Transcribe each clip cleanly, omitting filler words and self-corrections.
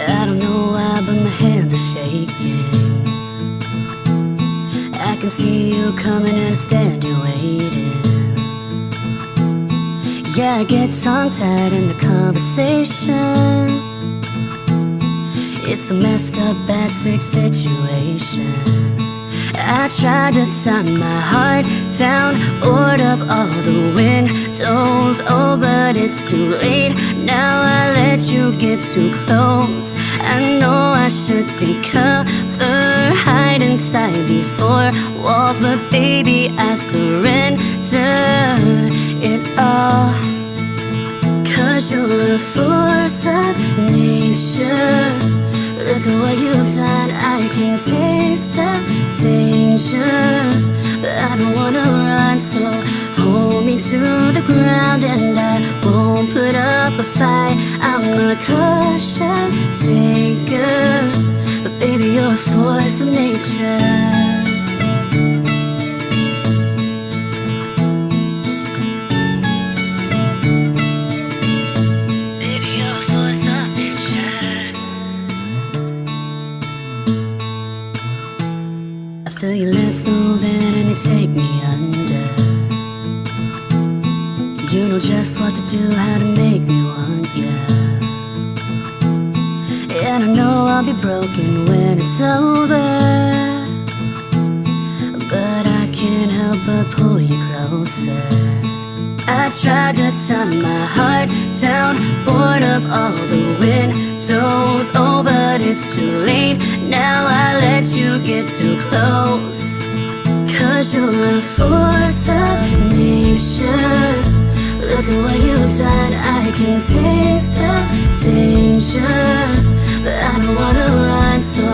I don't know why, but my hands are shaking. I can see you coming and I stand you waiting. Yeah, I get tongue-tied in the conversation. It's a messed up, bad, sick situation. I tried to turn my heart down, board up all the windows. Oh, but it's too late. Now I let you get too close. I know I should take cover, hide inside these four walls, but baby, I surrendered it all. 'Cause you're a force of nature. Look at what you've done, I can taste the danger. But I don't wanna run, so hold me to the ground and I won't put up a fight. I'm a caution taker, but baby, you're a force of nature. Feel your lips moving and they take me under. You know just what to do, how to make me want ya. And I know I'll be broken when it's over, but I can't help but pull you closer. I tried to turn my heart down, board up all the windows. Oh, but it's too late. Now I let you get too close. 'Cause you're a force of nature. Look at what you've done, I can taste the danger. But I don't wanna run, so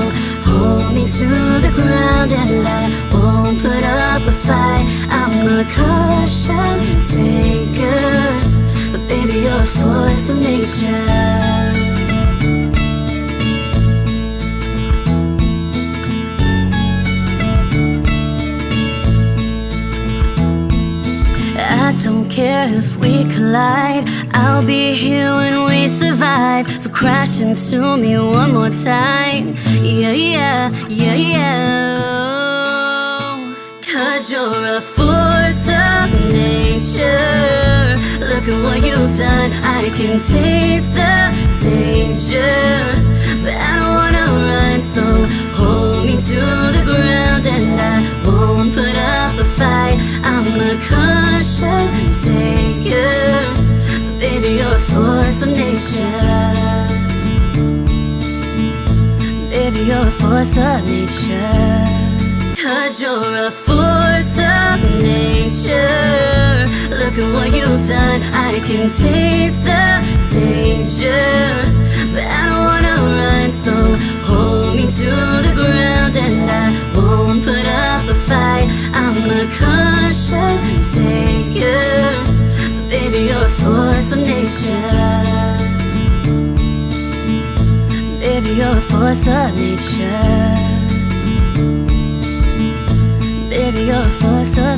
hold me to the ground and I won't put up a fight. I'm a caution taker, but baby, you're a force of nature. I don't care if we collide, I'll be here when we survive. So crash into me one more time. Yeah, yeah, yeah, yeah. 'Cause you're a force of nature. Look at what you've done, I can taste the danger. But I don't wanna run, so hold me to the ground and I won't put up a fight. I'm a caution taker, baby, you're a force of nature. Baby, you're a force of nature. 'Cause you're a force of nature. Look at what you've done, I can taste the danger. But I don't wanna run, so hold me to the ground and I won't put up a fight. I'm a caution taker, baby, you're a force of nature. Baby, you're a force of nature. Baby, you're a force of